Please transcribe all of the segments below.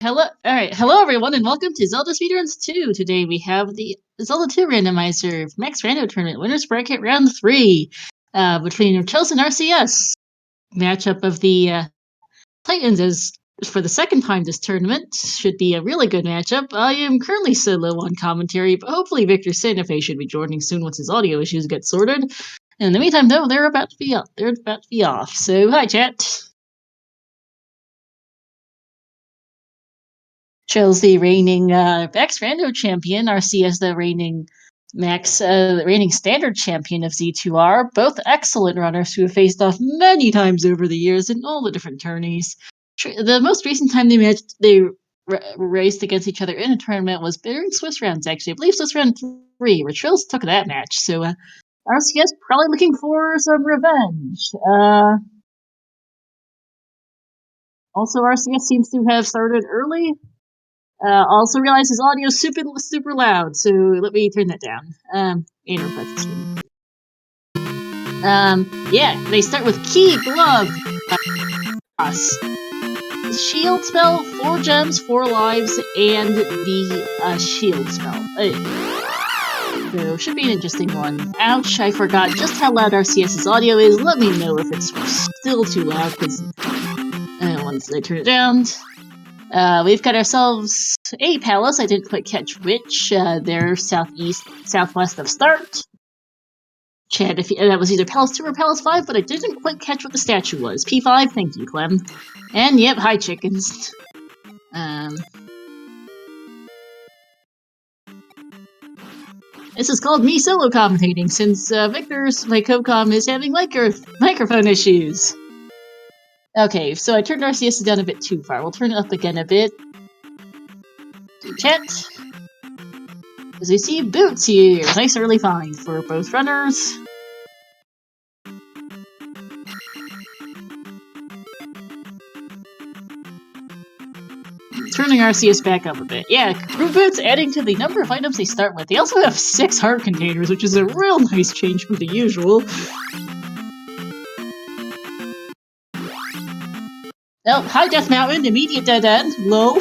Hello everyone, and welcome to Zelda Speedruns 2. Today we have the Zelda 2 Randomizer Max Rando Tournament Winners Bracket Round 3 between traiLZ and RCS. Matchup of the Titans as for the second time this tournament. Should be a really good matchup. I am currently solo on commentary, but hopefully Victor Santa should be joining soon once his audio issues get sorted. And in the meantime, though, they're about to be off. So hi chat. traiLZ the reigning Max Rando champion, RCS the reigning reigning standard champion of Z2R. Both excellent runners who have faced off many times over the years in all the different tourneys. The most recent time they raced against each other in a tournament was during Swiss rounds, actually. I believe Swiss round 3, where traiLZ took that match. So RCS probably looking for some revenge. Also, RCS seems to have started early. Also realize his audio is super loud, so let me turn that down. Yeah, they start with Key Glove. Shield spell, 4 gems, 4 lives, and the shield spell. So should be an interesting one. Ouch, I forgot just how loud RCS's audio is. Let me know if it's still too loud, because once I turn it down. We've got ourselves a palace. I didn't quite catch which. They're southwest of start. Chad, if that was either Palace 2 or Palace 5, but I didn't quite catch what the statue was. P5, thank you, Clem. And yep, hi chickens. This is called me solo commentating, since Victor's, my co-com, is having microphone issues. Okay, so I turned RCS down a bit too far. We'll turn it up again a bit. Chat. As we see boots here. Nice early find for both runners. Turning RCS back up a bit. Yeah, crew boots adding to the number of items they start with. They also have 6 heart containers, which is a real nice change from the usual. Oh, hi Death Mountain, immediate dead end, lol.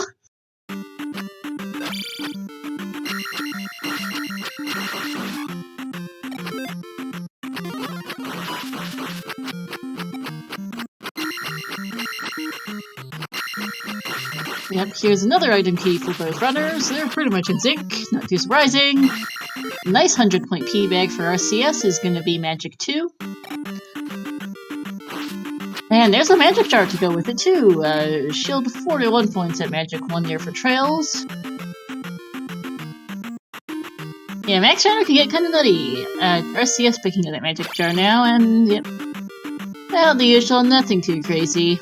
Yep, here's another item key for both runners. They're pretty much in sync, not too surprising. Nice 100-point P bag for RCS is going to be Magic 2. And there's a magic jar to go with it too. Shield 41 points at Magic 1 there for traiLZ. Yeah, Max Rando can get kind of nutty. RCS picking up that magic jar now, and yep. Well, the usual, nothing too crazy.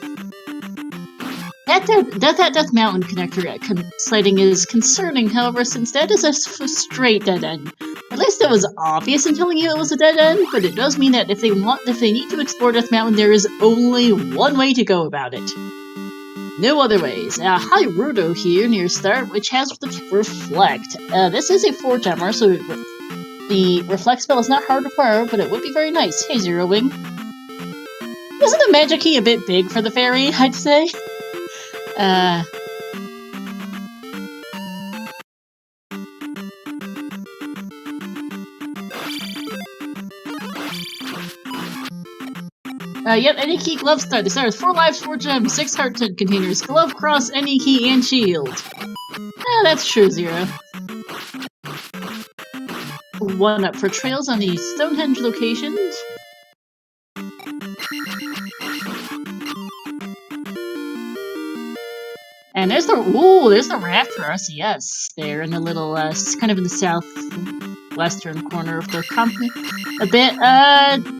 That Death Mountain connector sighting is concerning, however, since that is a straight dead end. At least it was obvious in telling you it was a dead end, but it does mean that if they need to explore Death Mountain, there is only one way to go about it. No other ways. Hi Rando here near start, which has the Reflect. This is a 4-gemmer, so the Reflect spell is not hard to fire, but it would be very nice. Hey Zero Wing. Isn't the magic key a bit big for the fairy, I'd say? Yep, any key glove start. They start with 4 lives, 4 gems, 6 heart containers, glove, cross, any key, and shield. That's true, Zero. 1 up for traiLZ on the Stonehenge locations. And there's the raft for RCS. There in the little, kind of in the southwestern corner of the company. A bit,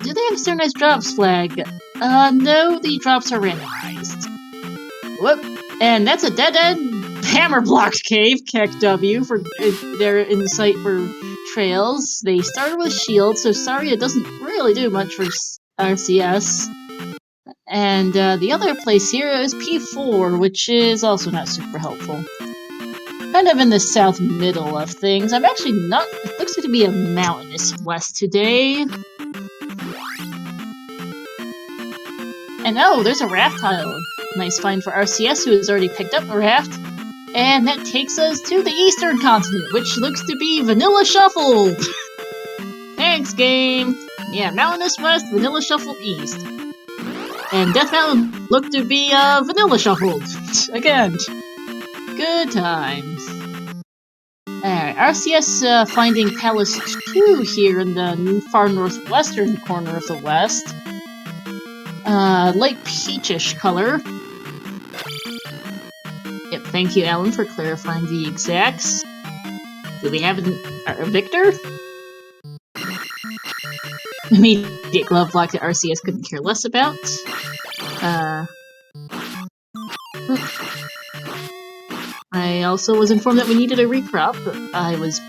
do they have Sternized Drops flag? No, the drops are randomized. Whoop. And that's a dead end hammer-blocked cave, Keck W, for, they're in sight for traiLZ. They started with shield, so sorry it doesn't really do much for RCS. And the other place here is P4, which is also not super helpful. Kind of in the south middle of things. I'm actually not... It looks like to be a mountainous west today. And oh, there's a raft tile. Nice find for RCS, who has already picked up a raft. And that takes us to the eastern continent, which looks to be Vanilla Shuffled! Thanks, game! Yeah, Mountainous West, Vanilla Shuffled East. And Death Mountain looked to be, Vanilla Shuffled. Again. Good times. Alright, RCS finding Palace 2 here in the far northwestern corner of the west. Light peachish color. Yep, thank you, Alan, for clarifying the exacts. Do we have a Victor? Immediate glove block that RCS couldn't care less about. I also was informed that we needed a recrop, but I was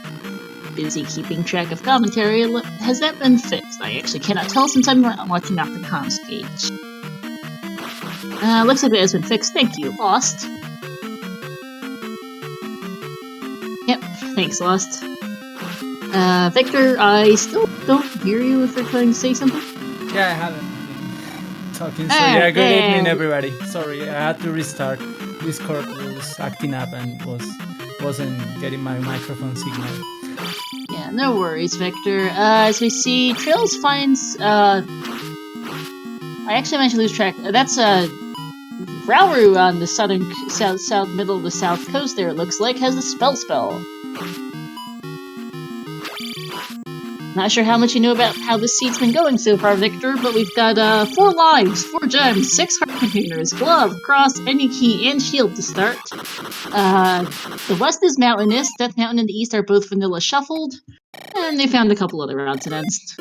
busy keeping track of commentary. Has that been fixed? I actually cannot tell since I'm watching off the comms page. Looks like it has been fixed. Thank you, Lost. Yep, thanks, Lost. Victor, I still don't hear you if you're trying to say something. Yeah, I haven't been talking, so yeah, good evening, everybody. Sorry, I had to restart. Discord was acting up and wasn't getting my microphone signal. Yeah, no worries, Victor. As we see, traiLZ finds, I actually managed to lose track. That's, Rauru on the south middle of the south coast there, it looks like, has a spell. Not sure how much you know about how this seat's been going so far, Victor, but we've got 4 lives, 4 gems, 6 heart containers, glove, cross, any key, and shield to start. The west is mountainous, Death Mountain and the east are both vanilla shuffled, and they found a couple other odds and ends.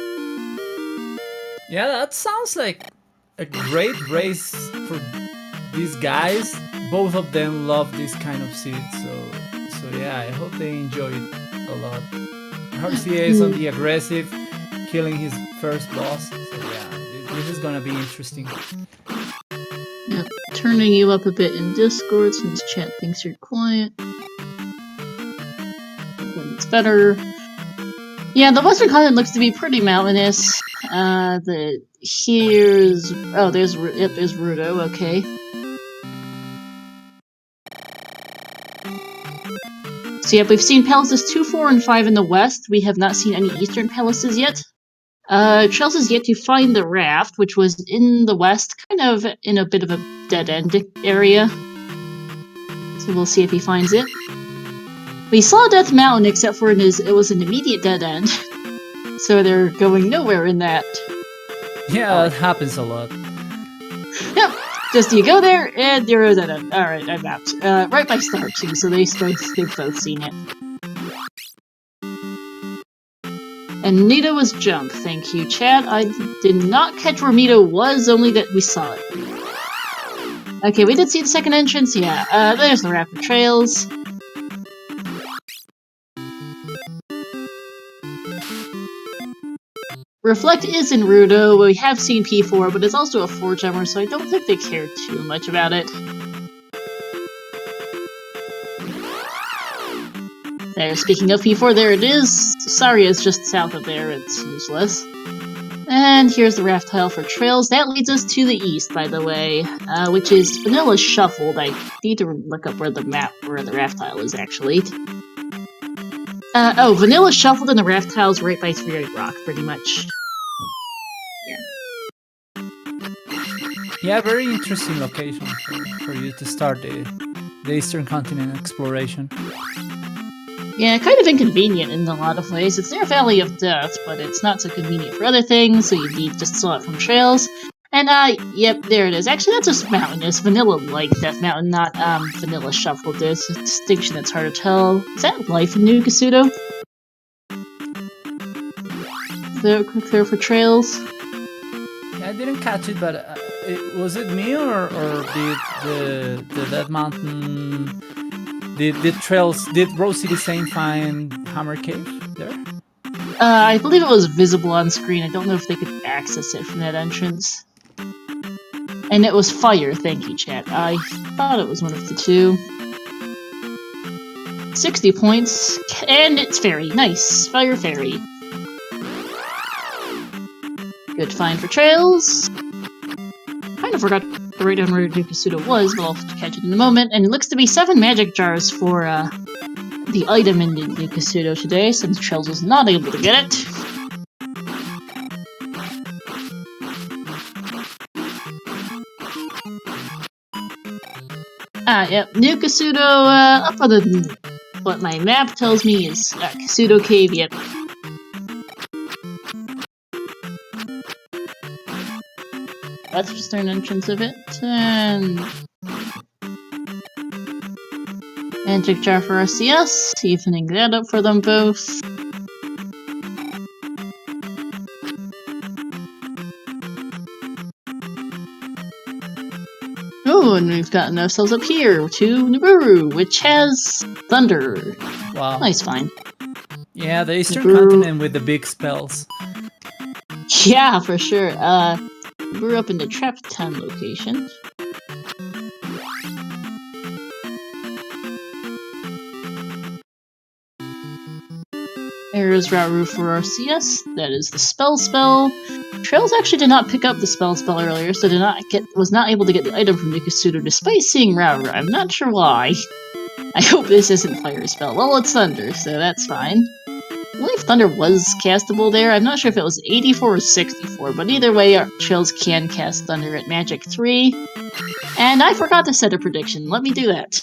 Yeah, that sounds like a great race for these guys. Both of them love this kind of seed, so yeah, I hope they enjoy it a lot. RCA is on the aggressive, killing his first boss, so yeah, this is gonna be interesting. Yep, turning you up a bit in Discord since chat thinks you're quiet. It's better. Yeah, the western continent looks to be pretty mountainous. There's Rando, okay. So yep, we've seen palaces 2, 4, and 5 in the west. We have not seen any eastern palaces yet. traiLZ is yet to find the raft, which was in the west, kind of in a bit of a dead-end area. So we'll see if he finds it. We saw Death Mountain, except for it was an immediate dead end. So they're going nowhere in that. Yeah, that happens a lot. Yep. Just you go there, and you're a dead end. Alright, I'm out. Right by Star too, so they've both seen it. And Nita was junk, thank you, chat. I did not catch where Nita was, only that we saw it. Okay, we did see the second entrance, yeah. There's the rapid trails. Reflect is in Rando. We have seen P4, but it's also a 4-gemmer, so I don't think they care too much about it. There, speaking of P4, there it is. Sorry, it's just south of there, it's useless. And here's the raft tile for traiLZ. That leads us to the east, by the way, which is vanilla shuffled. I need to look up where the raft tile is, actually. Vanilla shuffled and the raft tile's right by 3 Rock, pretty much. Yeah, very interesting location for you to start the Eastern Continent exploration. Yeah, kind of inconvenient in a lot of ways. It's near Valley of Death, but it's not so convenient for other things, so you just saw it from traiLZ. And, yep, there it is. Actually, that's just mountainous. Vanilla-like Death Mountain, not, vanilla shuffled. There's a distinction that's hard to tell. Is that life in New Kasuto? There, quick there for traiLZ. Yeah, I didn't catch it, but was it me or did the Dead Mountain, did RoseCitySaint find Hammer Cave there? I believe it was visible on screen. I don't know if they could access it from that entrance. And it was fire, thank you, chat. I thought it was one of the two. 60 points, and it's fairy. Nice, fire fairy. Good find for traiLZ. Kind kind of forgot to write down where Nikasudo was, but I'll catch it in a moment. And it looks to be 7 magic jars for the item in Nikasudo today, since traiLZ was not able to get it. Yep, Nikasudo, up on the... what my map tells me is Kasudo Cave, yep. That's just an entrance of it, and... Magic Jar for RCS, evening that up for them both. Oh, and we've gotten ourselves up here to Nibiru, which has thunder. Wow. Nice find. Yeah, the Eastern Nibiru. continent with the big spells. Yeah, for sure. We're up in the Trap Town location. There's Rauru for RCS. That is the spell. traiLZ actually did not pick up the spell earlier, so was not able to get the item from Nikasudo despite seeing Rauru. I'm not sure why. I hope this isn't fire spell. Well, it's thunder, so that's fine. I believe thunder was castable there. I'm not sure if it was 84 or 64, but either way, traiLZ can cast thunder at Magic 3. And I forgot to set a prediction. Let me do that.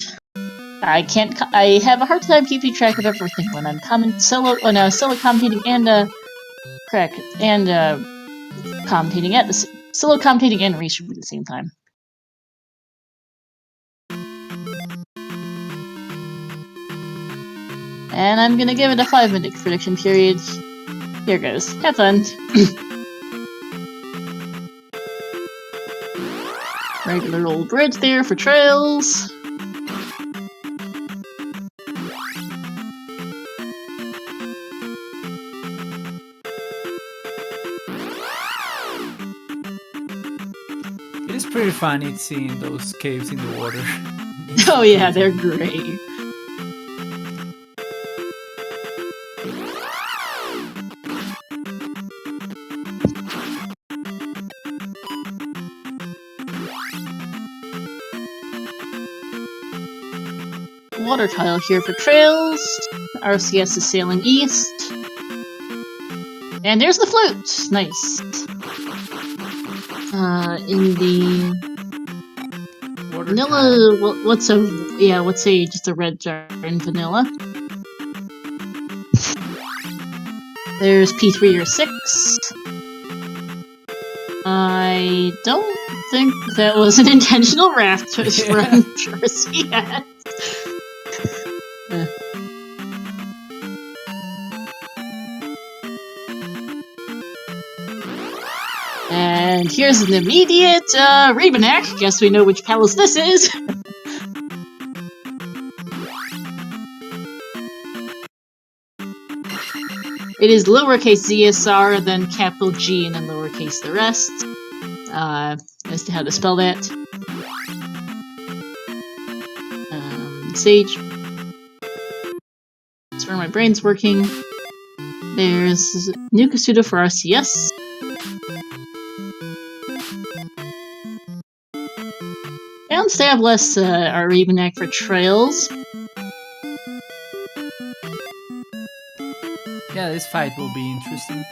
I have a hard time keeping track of everything when I'm solo commentating and commentating at the solo commentating and research at the same time. And I'm gonna give it a 5-minute prediction period. Here goes. Have fun. Regular old bridge there for traiLZ. It is pretty funny seeing those caves in the water. Oh yeah, they're great. Water tile here for traiLZ. RCS is sailing east. And there's the flute! Nice. In the Water vanilla, let's say just a red jar in vanilla. There's P3 or 6. I don't think that was an intentional raft run for RCS. And here's an immediate Rebanak. Guess we know which palace this is. It is lowercase ZSR, then capital G, and then lowercase the rest. As to how to spell that. Sage. That's where my brain's working. There's Nikasudo for RCS. And Stabless are Rebanak for traiLZ. Yeah, this fight will be interesting.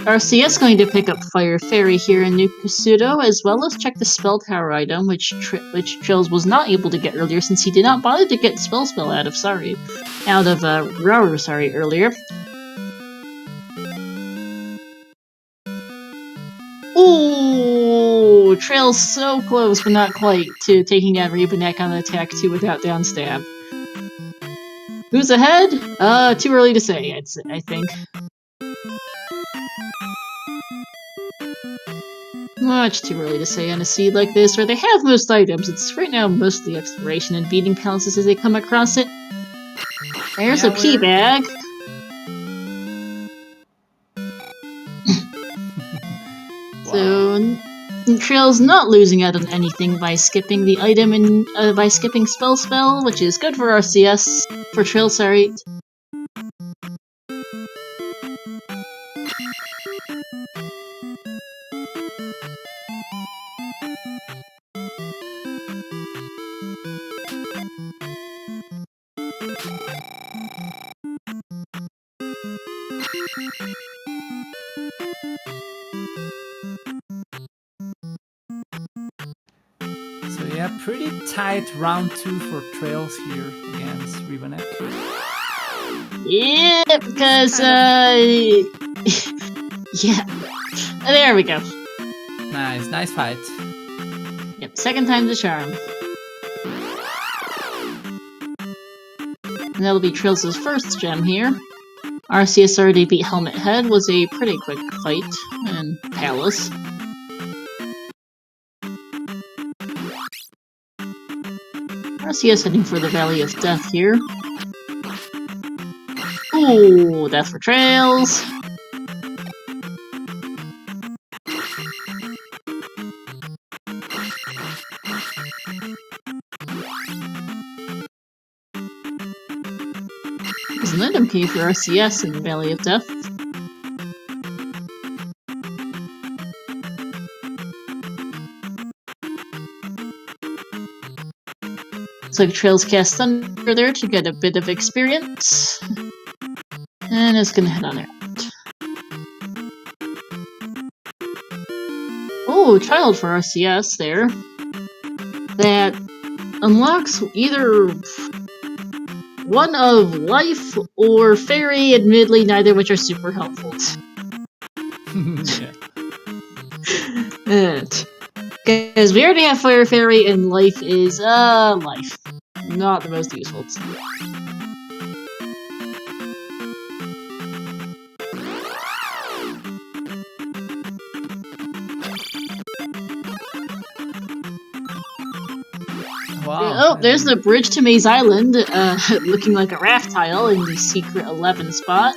RCS going to pick up Fire Fairy here in Nikasudo, as well as check the Spell Tower item, which traiLZ was not able to get earlier since he did not bother to get Spell out of Rauru earlier. Ooh, traiLZ so close, but not quite, to taking out Rebanak on attack 2 without downstab. Who's ahead? Too early to say, I think. Much too early to say on a seed like this, where they have most items. It's right now mostly exploration and beating palaces as they come across it. There's a pea bag. So, traiLZ not losing out on anything by skipping the item and by skipping spell, which is good for RCS. For traiLZ, sorry. pretty tight round 2 for traiLZ here against Ribonek. Yeah, because, yeah. There we go. Nice fight. Yep, second time's the charm. And that'll be traiLZ's first gem here. RCS already beat Helmet Head, was a pretty quick fight, and Palace. RCS heading for the Valley of Death here. Ooh, death for traiLZ. There's an item key for RCS in the Valley of Death. Looks like traiLZ cast Thunder there to get a bit of experience. And it's gonna head on out. Oh, child for RCS there. That unlocks either one of Life or Fairy, admittedly neither of which are super helpful. Because we already have Fire Fairy and Life is, Life. Not the most useful. Wow. Oh, there's the bridge to Maze Island, looking like a raft tile in the secret 11 spot.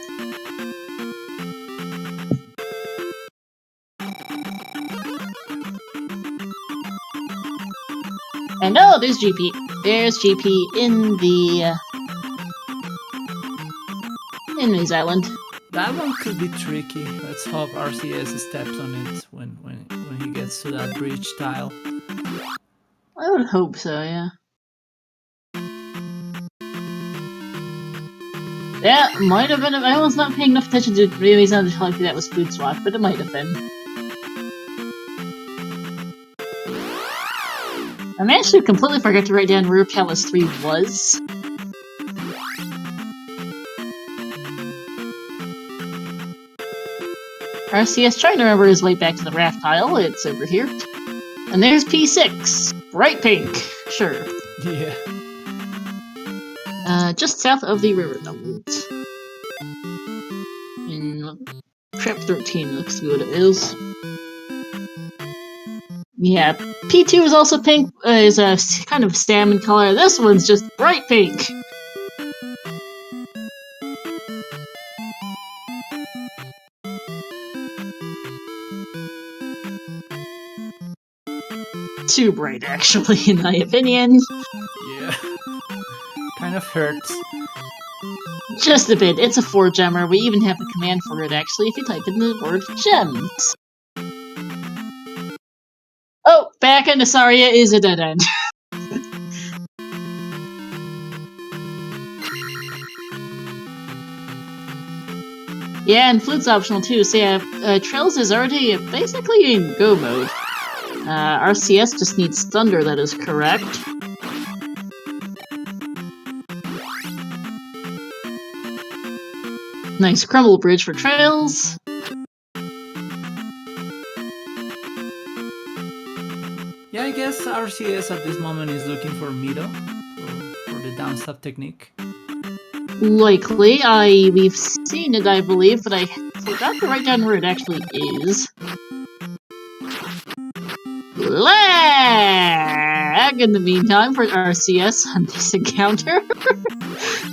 And oh, there's GP. There's GP in the in Maze Island. That one could be tricky. Let's hope RCS steps on it when he gets to that bridge tile. I would hope so, yeah. Yeah, might have been. I was not paying enough attention to Maze Island to tell you that was Food Swap, but it might have been. I managed to completely forget to write down where Palace 3 was. RCS trying to remember his way back to the raft tile. It's over here. And there's P6. Bright pink. Sure. Yeah. Just south of the river nodes. In Trap 13 looks good it is. Yeah, P2 is also pink, is a kind of salmon color. This one's just bright pink. Too bright, actually, in my opinion. Yeah. Kind of hurts. Just a bit. It's a 4-gemmer. We even have a command for it, actually, if you type in the word gems. Oh, back into Saria is a dead end. Yeah, and Flute's optional too, so yeah, traiLZ is already basically in go mode. RCS just needs Thunder, that is correct. Nice crumble bridge for traiLZ. Yeah, I guess RCS at this moment is looking for Mito for the downstab technique. Likely. We've seen it, I believe, but I forgot to write down where it actually is. Lag! In the meantime, for RCS on this encounter.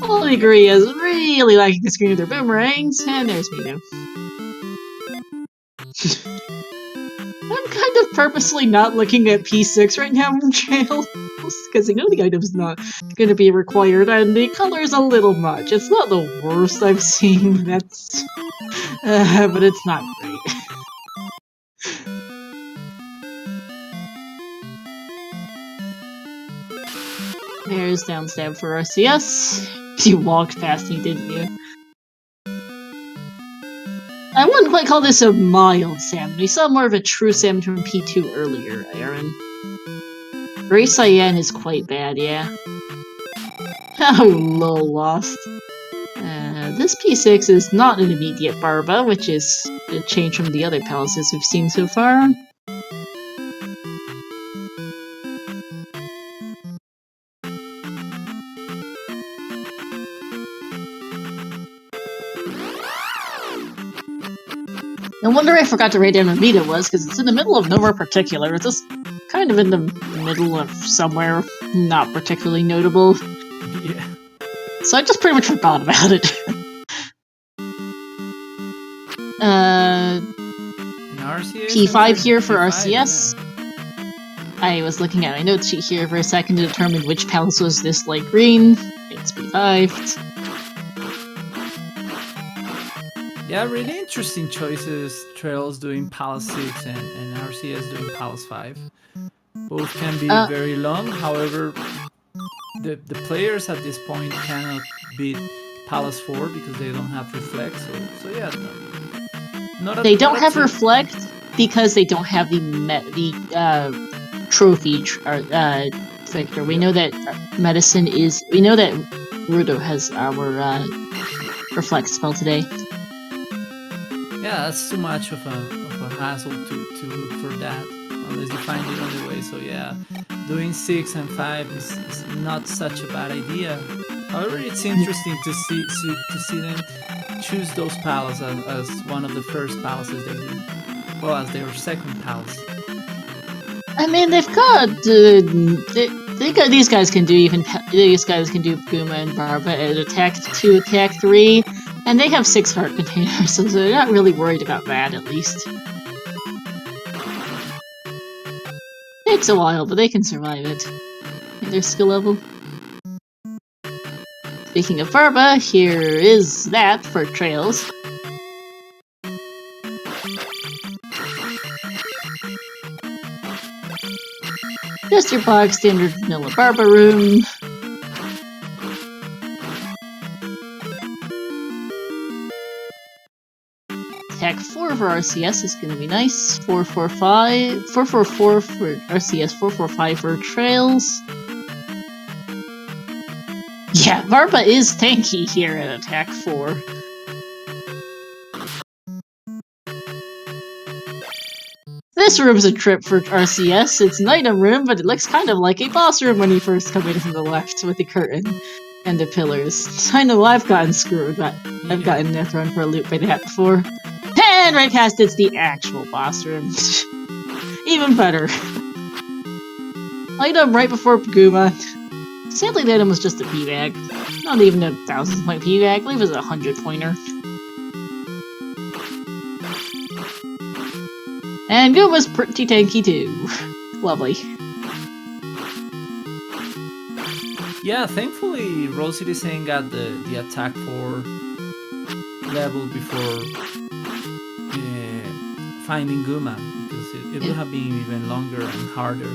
All I agree is really liking the screen of their boomerangs, and there's Mito. I'm kind of purposely not looking at P6 right now from traiLZ, because I know the item's not going to be required, and the color's a little much. It's not the worst I've seen, that's... but it's not great. There's downstab for RCS. You walked past me, didn't you? I wouldn't quite call this a mild salmon. We saw more of a true salmon from P2 earlier, Aaron. Gray Cyan is quite bad, yeah. Oh, lol, lost. This P6 is not an immediate Barba, which is a change from the other palaces we've seen so far. No wonder I forgot to write down where Mita was, because it's in the middle of nowhere particular. It's just kind of in the middle of somewhere not particularly notable. Yeah. So I just pretty much forgot about it. P5 here for RCS. Yeah. I was looking at my notes sheet here for a second to determine which palace was this light green. It's P5. Yeah, really interesting choices. traiLZ doing Palace 6 and RCS doing Palace 5. Both can be very long, however, the players at this point cannot beat Palace 4 because they don't have Reflect, so yeah. They don't have Reflect because they don't have the trophy Victor. We know that Medicine is... We know that Rando has our Reflect spell today. Yeah, that's too much of a hassle to look for that, unless you find the other way. So yeah, doing 6 and 5 is not such a bad idea. However, it's interesting to see them choose those palaces as one of the first palaces they do. Well, as their second palace. I mean, they've got these guys can do Guma and Barba at attack 2, attack 3. And they have 6 heart containers, so they're not really worried about that, at least. Takes a while, but they can survive it. At their skill level. Speaking of Barba, here is that for traiLZ. Just your bog standard vanilla Barba room. Attack 4 for RCS is going to be nice. 4-4-5, 4-4-4 for RCS, 4-4-5 for traiLZ. Yeah, Barba is tanky here at attack 4. This room's a trip for RCS. It's an item room, but it looks kind of like a boss room when you first come in from the left with the curtain and the pillars. I know I've gotten screwed, but I've gotten thrown for a loop by that before. And right past it's the actual boss room. Even better. Item right before Guma. Sadly, the item was just a P-Bag. Not even a 1,000-point P-Bag, I believe it was a 100-pointer. And Guma's pretty tanky too. Lovely. Yeah, thankfully RoseCitySaint got the attack 4 level before finding Guma, because it would have been even longer and harder.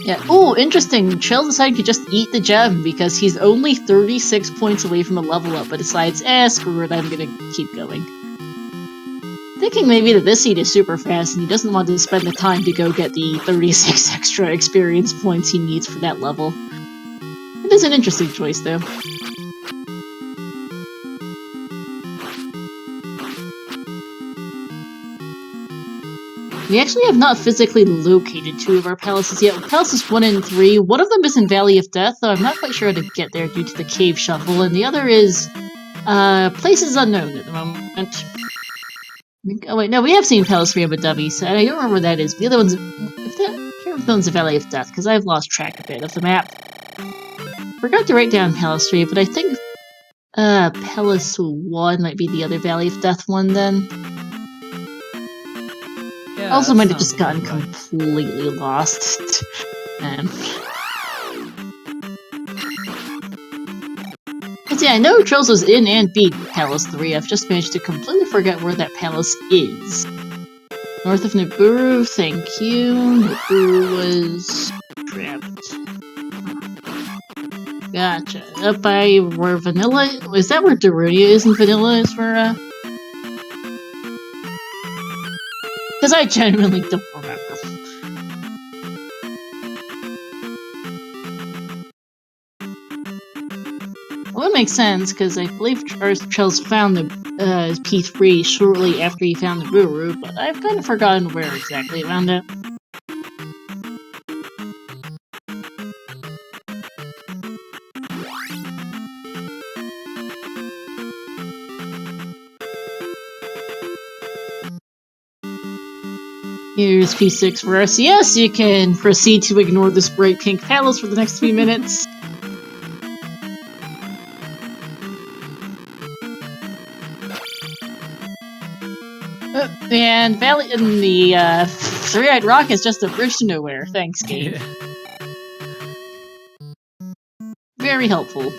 Yeah. Oh, interesting. traiLZ decided to just eat the gem because he's only 36 points away from a level up, but decides, screw it, I'm gonna keep going. Thinking maybe that this seed is super fast and he doesn't want to spend the time to go get the 36 extra experience points he needs for that level. It is an interesting choice, though. We actually have not physically located 2 of our palaces yet. Palaces 1 and 3. One of them is in Valley of Death, though I'm not quite sure how to get there due to the cave shuffle, and the other is places unknown at the moment. Oh wait, no, we have seen Palace 3 of Abu Dhabi, so I don't remember where that is. The other one's... I can't remember if that one's the Valley of Death, because I've lost track a bit of the map. Forgot to write down Palace 3, but I think Palace 1 might be the other Valley of Death one then. Yeah, also might have just gotten completely lost. But yeah, I know traiLZ was in and beat Palace 3, I've just managed to completely forget where that palace is. North of Nibiru, thank you. Nibiru was trapped. Gotcha. Up by where Vanilla... Is that where Darunia is and Vanilla is for, Because I genuinely don't remember. would make sense, because I believe Charles found the P3 shortly after he found the Buru, but I've kind of forgotten where exactly he found it. Here's P6 for RCS. You can proceed to ignore this bright pink palace for the next few minutes. And Valley in the Three-Eyed Rock is just a bridge to nowhere. Thanks, game. Yeah. Very helpful.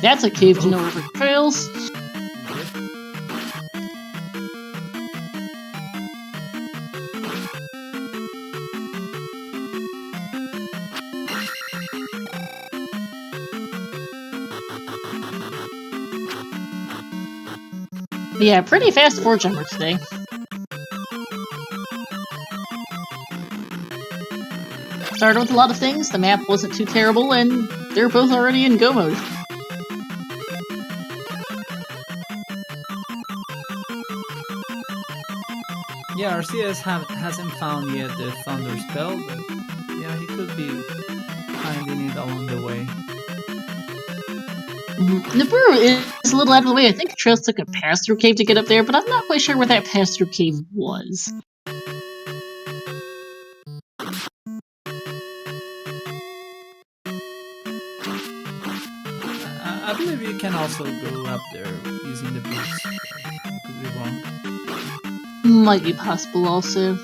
That's a cave to no river trails. Yeah, pretty fast 4-jumper today. Started with a lot of things, the map wasn't too terrible, and they're both already in go mode. Yeah, RCS hasn't found yet the Thunder spell, but yeah, he could be finding it along the way. The Buru is a little out of the way. I think Trails took a pass-through cave to get up there, but I'm not quite sure where that pass-through cave was. I believe you can also go up there using the boots. Could be wrong. Might be possible also.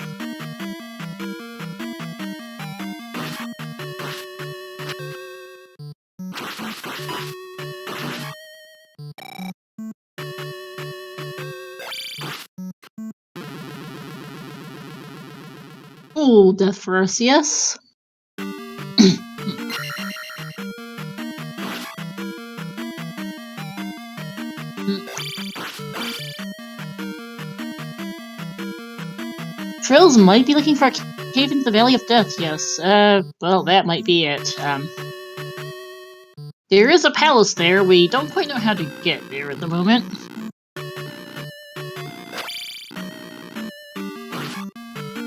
Oh, death for RCS. Trails might be looking for a cave into the Valley of Death, yes. Well, that might be it. There is a palace there, we don't quite know how to get there at the moment.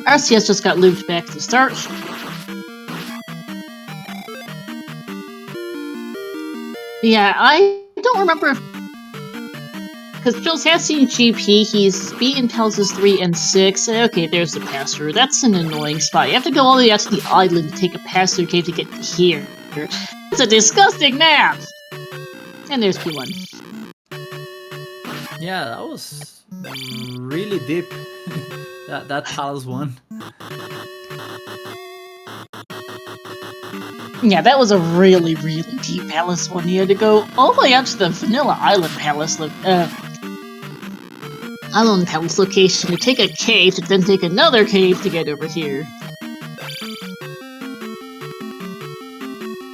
RCS just got looped back to start. Yeah, I don't remember if... Because Jules has seen GP, he's beaten Palaces 3 and 6. Okay, there's the pass-through. That's an annoying spot. You have to go all the way out to the island to take a pass-through cave to get here. It's a disgusting map! And there's P1. Yeah, that was really deep. that palace one. Yeah, that was a really, really deep palace one. You had to go all the way out to the Vanilla Island Palace location to take a cave, to then take another cave to get over here.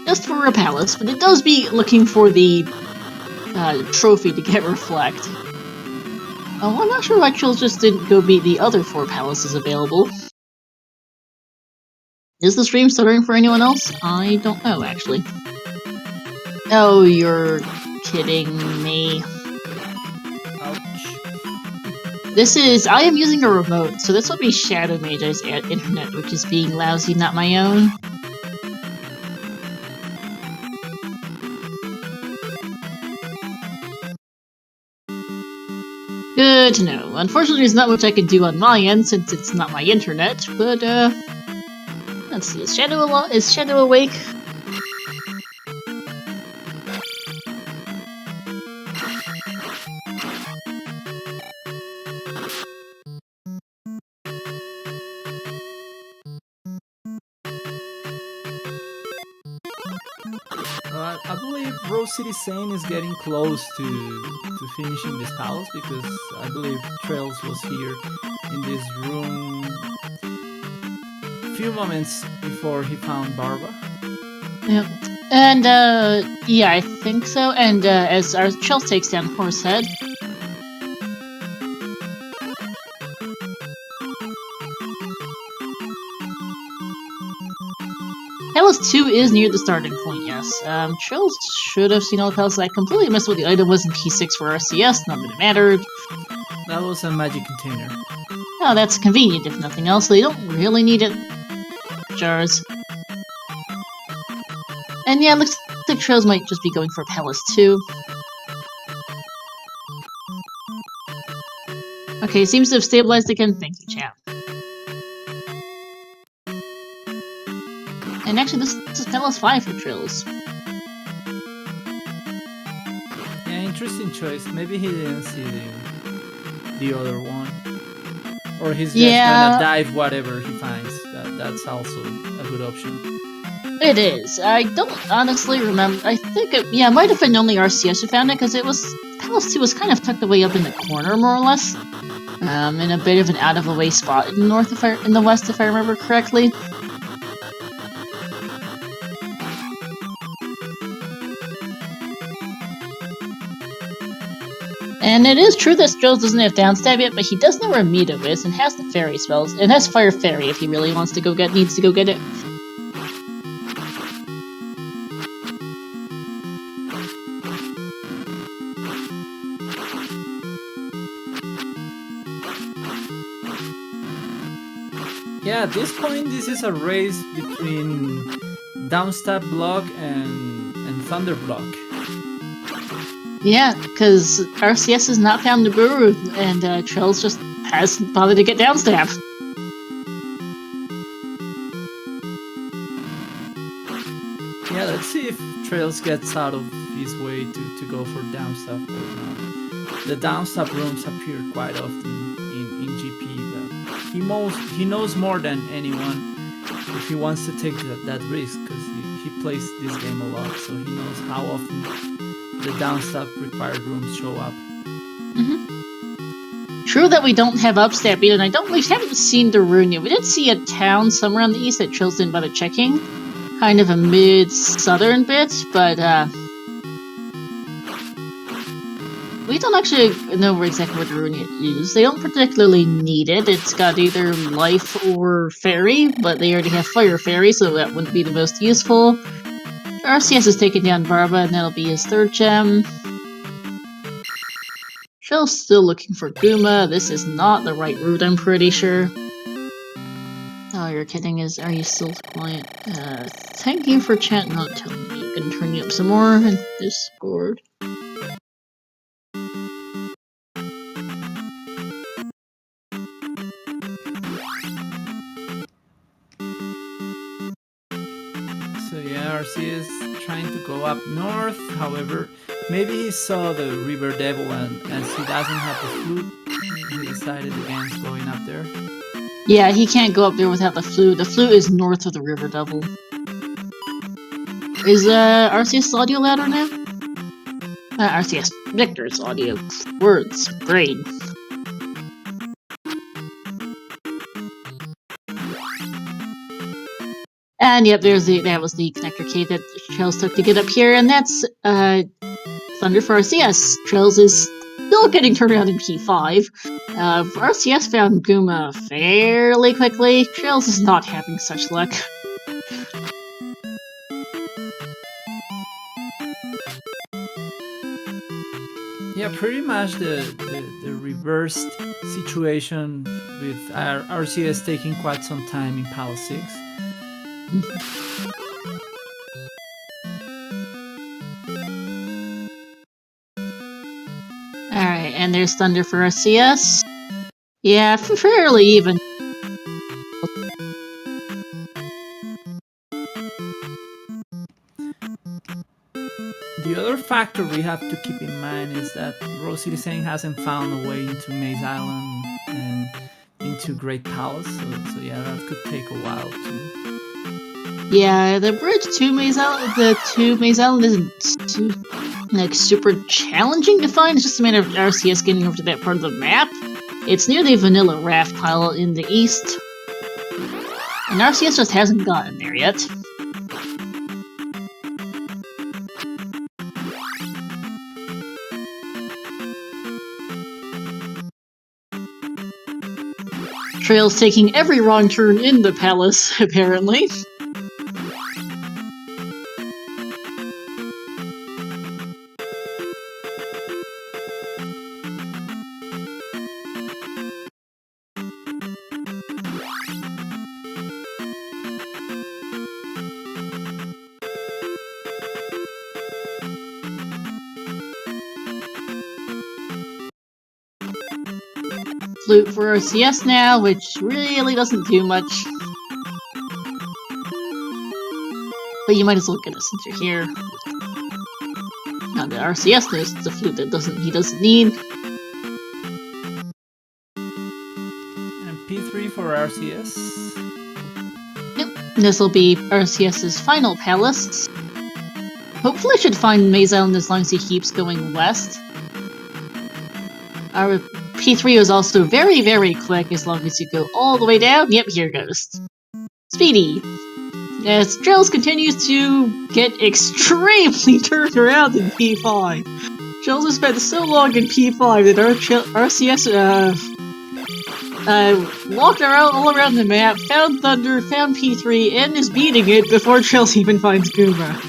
Just for a palace, but it does be looking for the trophy to get Reflect. Oh, I'm not sure why Jules just didn't go beat the other 4 palaces available. Is the stream stuttering for anyone else? I don't know, actually. Oh, you're kidding me. Ouch. I am using a remote, so this will be Shadow Mage's internet, which is being lousy, not my own. Good to know. Unfortunately, there's not much I can do on my end since it's not my internet, but let's see, is Shadow awake? I believe RoseCitySaint is getting close to finishing this palace, because I believe traiLZ was here in this room a few moments before he found Barba. Yep. And, yeah, I think so. And, as our traiLZ takes down Horsehead. Palace 2 is near the starting point, yes. Trolls should have seen all the palaces. I completely missed what the item was in P6 for RCS, not that it mattered. That was a magic container. Oh, that's convenient if nothing else. They don't really need it. Jars. And yeah, looks like Trails might just be going for Palace 2. Okay, seems to have stabilized again. Thank you, chap. And actually, this is Palace 5 for Trills. Yeah, interesting choice. Maybe he didn't see the other one. Or he's just gonna dive whatever he finds. That's also a good option. It is. I don't honestly remember. I think it might have been only RCS who found it, because it was Palace 2 was kind of tucked away up in the corner, more or less. In a bit of an out-of-the-way spot in the west, if I remember correctly. And it is true that Jones doesn't have downstab yet, but he does know where Mita is and has the fairy spells, and has Fire Fairy if he really needs to go get it. Yeah, at this point, this is a race between Downstab Block and Thunder Block. Yeah, because RCS has not found the Guru, and Trails just hasn't bothered to get downstab. Yeah, let's see if Trails gets out of his way to go for downstab or not. The downstab rooms appear quite often in GP, but he knows more than anyone if he wants to take that risk, because he plays this game a lot, so he knows how often the downstab required rooms show up. True that we don't have upstab either, and we haven't seen the rune yet. We did see a town somewhere on the east that Trills didn't bother checking. Kind of a mid-southern bit, but we don't actually know exactly what the rune it used. They don't particularly need it. It's got either life or fairy, but they already have fire fairy, so that wouldn't be the most useful. RCS is taking down Barba, and that'll be his third gem. Shell's still looking for Guma. This is not the right route, I'm pretty sure. Oh, you're kidding. Are you still quiet? Thank you for chat not telling me. You can turn you up some more in Discord. So yeah, RC is trying to go up north, however, maybe he saw the River Devil and as he doesn't have the flute, he decided against going up there. Yeah, he can't go up there without the flute. The flute is north of the River Devil. Is RCS audio louder now? RCS Victor's audio. Words. Brain. And yep, that was the connector cave that Trails took to get up here, and that's Thunder for RCS. Trails is still getting turned around in P5. RCS found Guma fairly quickly. Trails is not having such luck. Yeah, pretty much the reversed situation with RCS taking quite some time in Palace 6. Alright, and there's Thunder for RCS. Yeah, fairly even. The other factor we have to keep in mind is that RoseCitySaint hasn't found a way into Maze Island and into Great Palace, so yeah, that could take a while too. Yeah, the bridge to Maze Island isn't too, super challenging to find. It's just a matter of RCS getting over to that part of the map. It's near the vanilla raft pile in the east. And RCS just hasn't gotten there yet. Trail's taking every wrong turn in the palace, apparently. flute for RCS now, which really doesn't do much. But you might as well get it since you're here. Now the RCS knows it's a flute that he doesn't need. And P3 for RCS. Yep, this will be RCS's final palace. Hopefully should find Maze Island as long as he keeps going west. Our P3 is also very, very quick as long as you go all the way down. Yep, here goes. Speedy. As traiLZ continues to get extremely turned around in P5. traiLZ has spent so long in P5 that RCS walked around all around the map, found Thunder, found P3, and is beating it before traiLZ even finds Goomba.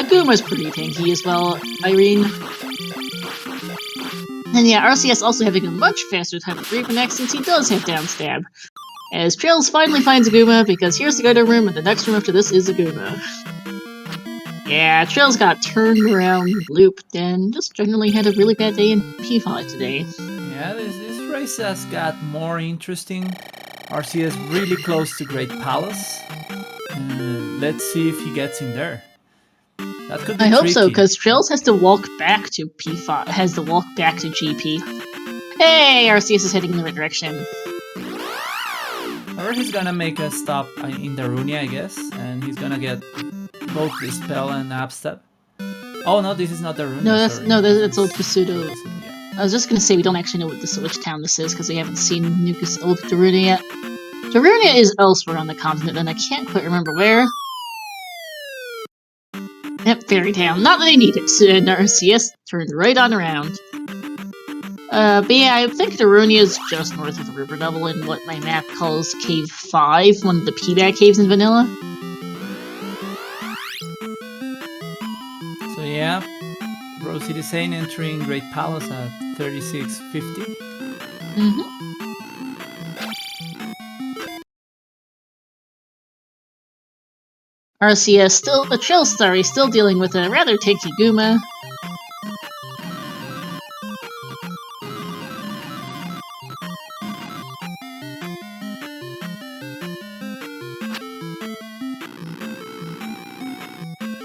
Gooma's pretty tanky as well, Irene. And yeah, RCS also having a much faster time with reconnect since he does have downstab. As traiLZ finally finds a Gooma, because here's the go-to room, and the next room after this is a Gooma. Yeah, traiLZ got turned around, looped, and just generally had a really bad day in P5 today. Yeah, this race has got more interesting. RCS really close to Great Palace. Let's see if he gets in there. That could be I hope tricky. so, because traiLZ has to walk back to P5, has to walk back to GP. Hey, RCS is heading in the right direction. Or he's gonna make a stop in Darunia, I guess, and he's gonna get both the spell and Abstep. Oh no, this is not Darunia. No, that's Old Pseudo. Yeah. I was just gonna say we don't actually know which town this is because we haven't seen Nuka's Old Darunia yet. Darunia is elsewhere on the continent, and I can't quite remember where. Yep, Fairy Town. Not that they need it, and RCS turned right on around. But yeah, I think Darunia is just north of the River Double in what my map calls Cave 5, one of the P-Bag caves in Vanilla. So yeah, RoseCitySaint entering Great Palace at 3650. RCS still, a traiLZ still dealing with a rather tanky Gooma.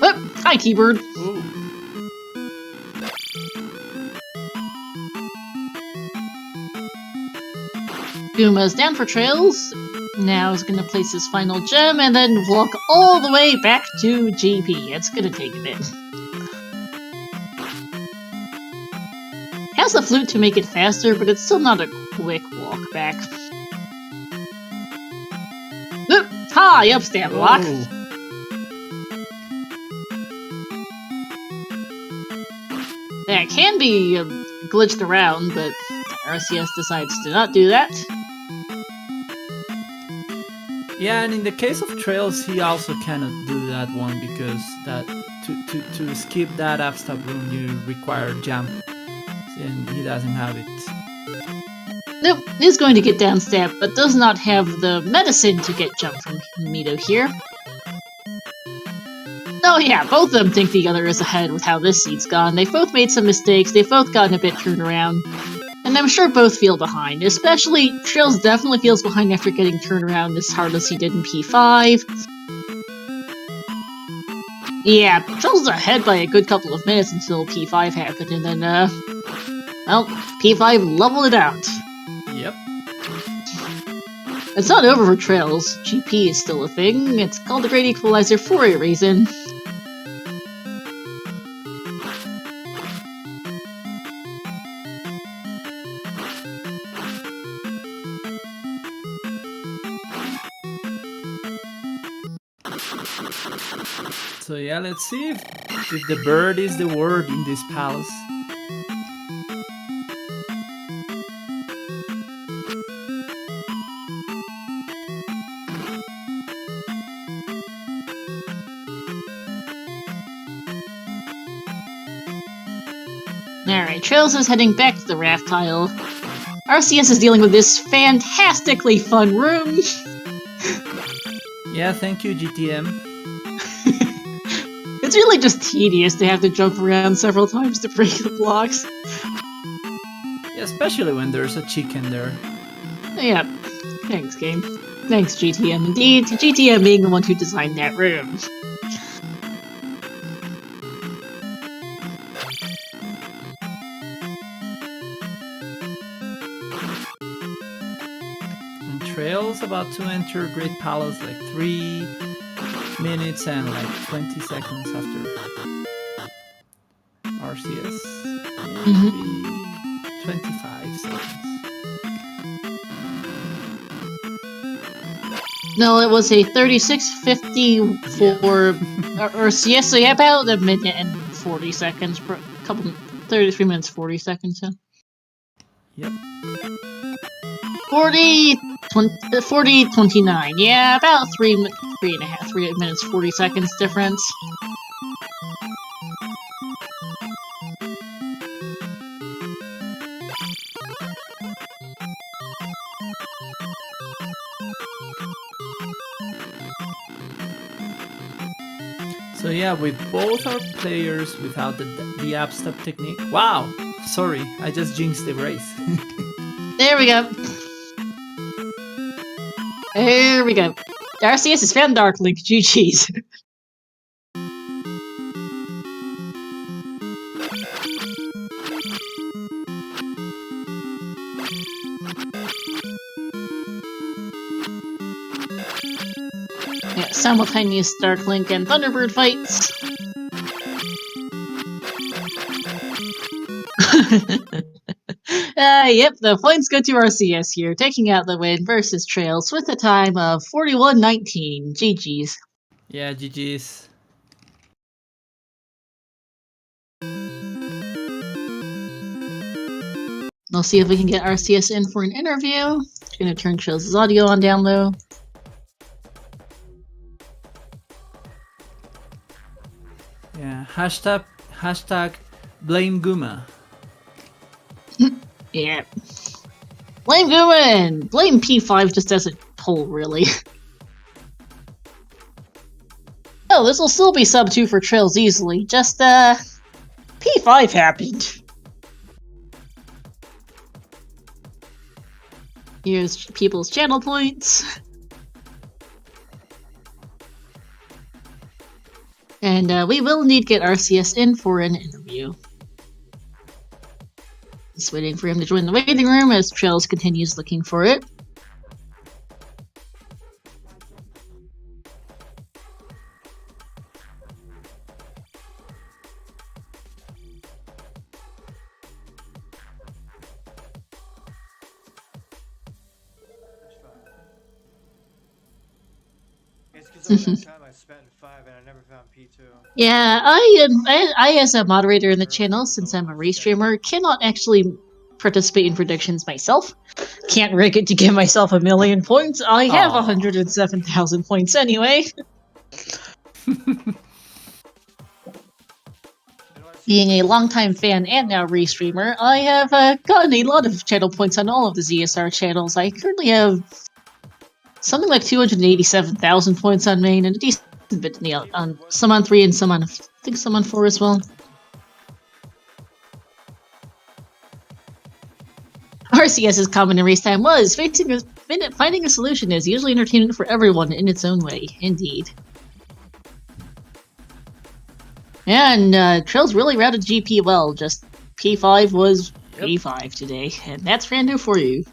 Oh, hi T-Bird. Ooh. Gooma's down for traiLZ. Now is going to place his final gem and then walk all the way back to GP. It's going to take a bit. Has the flute to make it faster, but it's still not a quick walk back. Oop! Hi, upstab block. That can be glitched around, but RCS decides to not do that. Yeah, and in the case of traiLZ, he also cannot do that one because to skip that Abstep room you require jump, and he doesn't have it. Nope, is going to get downstab, but does not have the medicine to get jump from Mito here. Oh yeah, both of them think the other is ahead with how this seed's gone. They've both made some mistakes, they've both gotten a bit turned around. And I'm sure both feel behind, especially traiLZ definitely feels behind after getting turned around as hard as he did in P5. Yeah, traiLZ's ahead by a good couple of minutes until P5 happened, and then, well, P5 leveled it out. Yep. It's not over for traiLZ. GP is still a thing. It's called the Great Equalizer for a reason. So yeah, let's see if the bird is the word in this palace. Alright, traiLZ is heading back to the raft tile. RCS is dealing with this fantastically fun room. Yeah, thank you, GTM. It's really just tedious to have to jump around several times to break the blocks. Yeah, especially when there's a chicken there. Yeah. Thanks, game. Thanks, GTM. Indeed, GTM being the one who designed that room. And traiLZ about to enter Great Palace like 3 minutes and like 20 seconds after RCS. Maybe 25 seconds. No, it was a 36:50 for RCS, so yeah, about a minute and 40 seconds, 33 minutes 40 seconds. So. Yep. 40, 29. Yeah, about 3 minutes 40 seconds difference. So yeah, with both our players without the app stop technique. Wow! Sorry, I just jinxed the race. There we go. There we go. RCS has found Darklink. GG's. Yeah, simultaneous Darklink and Thunderbird fights. Yep, the points go to RCS here, taking out the win versus traiLZ with a time of 41:19. GG's. Yeah, GG's. I'll see if we can get RCS in for an interview. Gonna turn traiLZ's audio on down low. Yeah, hashtag blame Guma. Yeah. Blame Gooman! Blame P5 just as a whole, really. Oh, this will still be sub 2 for traiLZ easily. Just, P5 happened. Here's people's channel points. And we will need to get RCS in for an interview. Just waiting for him to join the waiting room as traiLZ continues looking for it. Yeah, I as a moderator in the channel, since I'm a restreamer, cannot actually participate in predictions myself. Can't rig it to give myself 1,000,000 points. I have 107,000 points anyway. Being a longtime fan and now restreamer, I have gotten a lot of channel points on all of the ZSR channels. I currently have something like 287,000 points on main and a decent bit on some on 3 and some on, I think some on 4 as well. RCS's common in race time was finding a solution is usually entertainment for everyone in its own way, indeed. Yeah, and traiLZ really routed GP well, just P5 was P5 today, and that's Rando for you.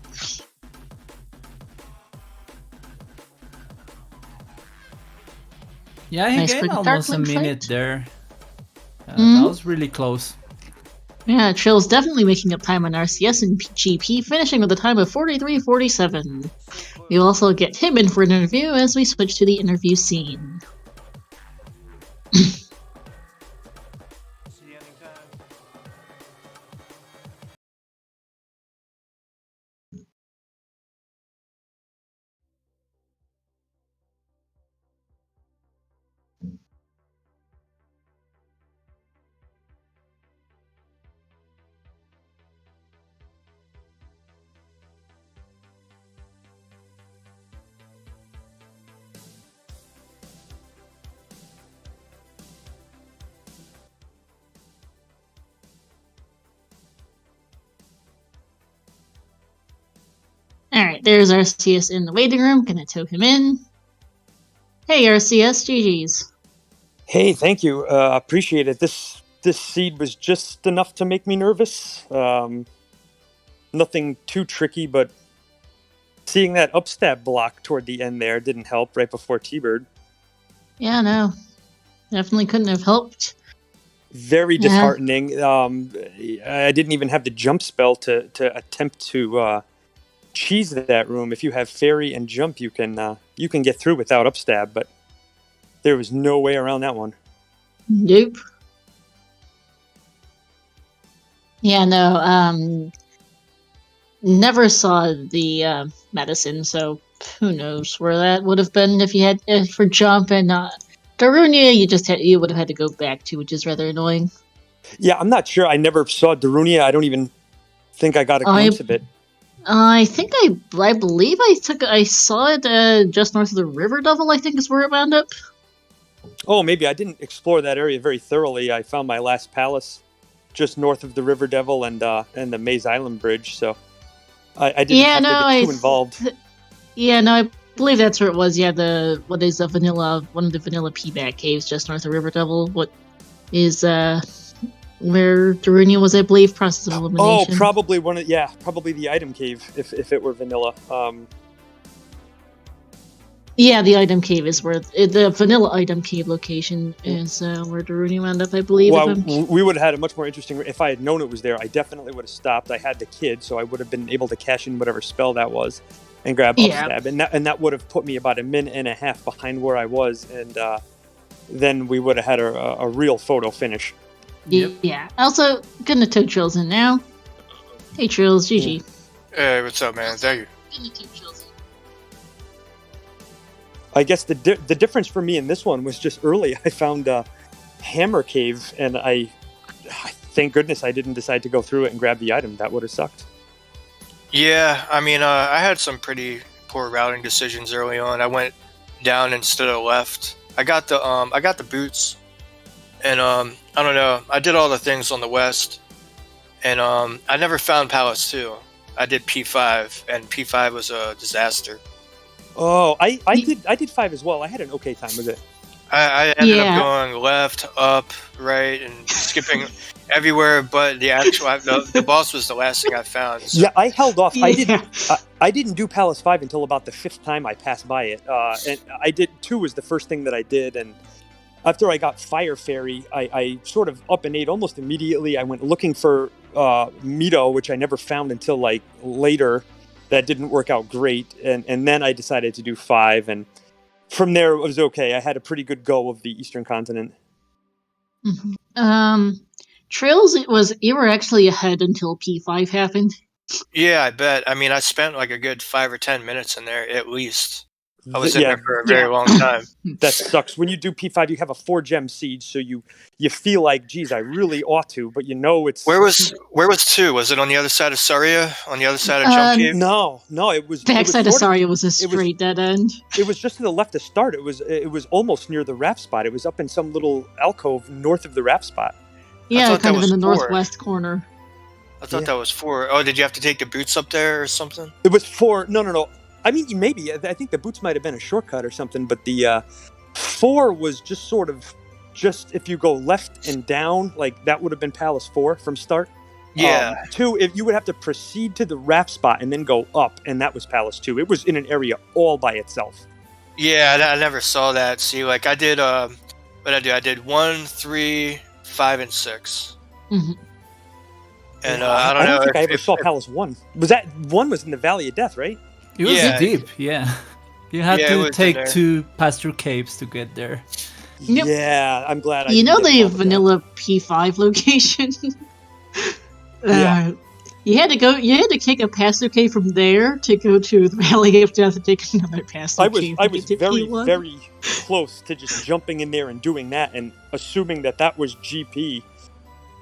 Yeah, he Nice gained quick almost a Darklink minute fight. there. That was really close. Yeah, traiLZ definitely making up time on RCS and GP, finishing with a time of 43:47. We'll also get him in for an interview as we switch to the interview scene. Alright, there's RCS in the waiting room. Gonna tow him in. Hey, RCS, GG's. Hey, thank you. Appreciate it. This seed was just enough to make me nervous. Nothing too tricky, but seeing that upstab block toward the end there didn't help right before T-Bird. Yeah, no. Definitely couldn't have helped. Very disheartening. I didn't even have the jump spell to attempt to cheese that room. If you have fairy and jump, you can get through without upstab, but there was no way around that one. Nope. Yeah, no. Never saw the medicine, so who knows where that would have been if you had for jump and Darunia. You would have had to go back to, which is rather annoying. Yeah, I'm not sure. I never saw Darunia. I don't even think I got a glimpse of it. I think I believe I saw it just north of the River Devil. I think is where it wound up. Oh, maybe I didn't explore that area very thoroughly. I found my last palace just north of the River Devil and the Maze Island Bridge, so I didn't have to get too involved. I believe that's where it was. Yeah, one of the vanilla P-back caves just north of River Devil. What is where Darunia was, I believe, process of elimination. Oh, probably probably the item cave if it were vanilla. Yeah, the item cave is where the vanilla item cave location is where Darunia wound up, I believe. Well, we would have had a much more interesting. If I had known it was there, I definitely would have stopped. I had the kid, so I would have been able to cash in whatever spell that was and grab upstab, and that would have put me about a minute and a half behind where I was, and then we would have had a real photo finish. Yep. Yeah. Also, gonna tow Trills in now. Hey, Trills, GG. Hey, what's up, man? Thank you. Gonna tow Trills in. I guess the difference for me in this one was just early. I found a hammer cave, and I thank goodness I didn't decide to go through it and grab the item. That would have sucked. Yeah, I mean, I had some pretty poor routing decisions early on. I went down instead of left. I got the boots, and I don't know. I did all the things on the west, and I never found Palace 2. I did P5, and P5 was a disaster. Oh, I did 5 as well. I had an okay time with it. I ended up going left, up, right, and skipping everywhere. But the boss was the last thing I found. So. Yeah, I held off. Yeah. I didn't do Palace 5 until about the 5th time I passed by it. And I did 2 was the first thing that I did. And after I got Fire Fairy, I sort of up and ate almost immediately. I went looking for Mito, which I never found until like later. That didn't work out great. And then I decided to do 5. And from there, it was okay. I had a pretty good go of the Eastern Continent. Mm-hmm. Trails, you were actually ahead until P5 happened. Yeah, I bet. I mean, I spent like a good 5 or 10 minutes in there at least. I was in there for a very long time. That sucks. When you do P5, you have a 4-gem siege, so you feel like, geez, I really ought to, but you know it's... Where was 2? Was it on the other side of Saria? On the other side of Jump Cave? No, it was... Backside of Saria was a straight dead end. It was just to the left to start. It was almost near the raft spot. It was up in some little alcove north of the raft spot. Yeah, kind of in the northwest corner. I thought that was 4. Oh, did you have to take the boots up there or something? It was 4. No. I mean, maybe. I think the boots might have been a shortcut or something, but the 4 was just sort of if you go left and down, like that would have been Palace 4 from start. Yeah. 2, if you would have to proceed to the raft spot and then go up, and that was Palace 2. It was in an area all by itself. Yeah, I never saw that. See, like I did, what I did 1, 3, 5, and 6. Mm-hmm. And I don't know. I don't think I ever saw Palace 1. Was that 1 was in the Valley of Death, right? It was deep, yeah. You had to take 2 pasture caves to get there. Yep. Yeah, I'm glad I You know the vanilla P5 location? You had to take a pasture cave from there to go to the Valley of Death and take another pasture cave. I was very, very close to just jumping in there and doing that and assuming that was GP.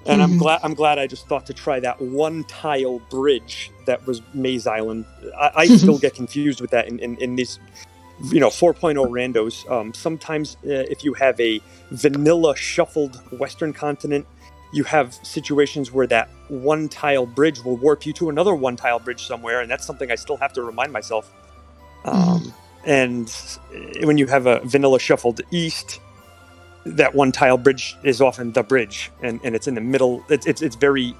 And I'm glad I just thought to try that one tile bridge that was Maze Island. I still get confused with that in these, 4.0 randos. Sometimes if you have a vanilla shuffled Western Continent you have situations where that one tile bridge will warp you to another one tile bridge somewhere, and that's something I still have to remind myself. And when you have a vanilla shuffled east, that one tile bridge is often the bridge, and it's in the middle. It's very,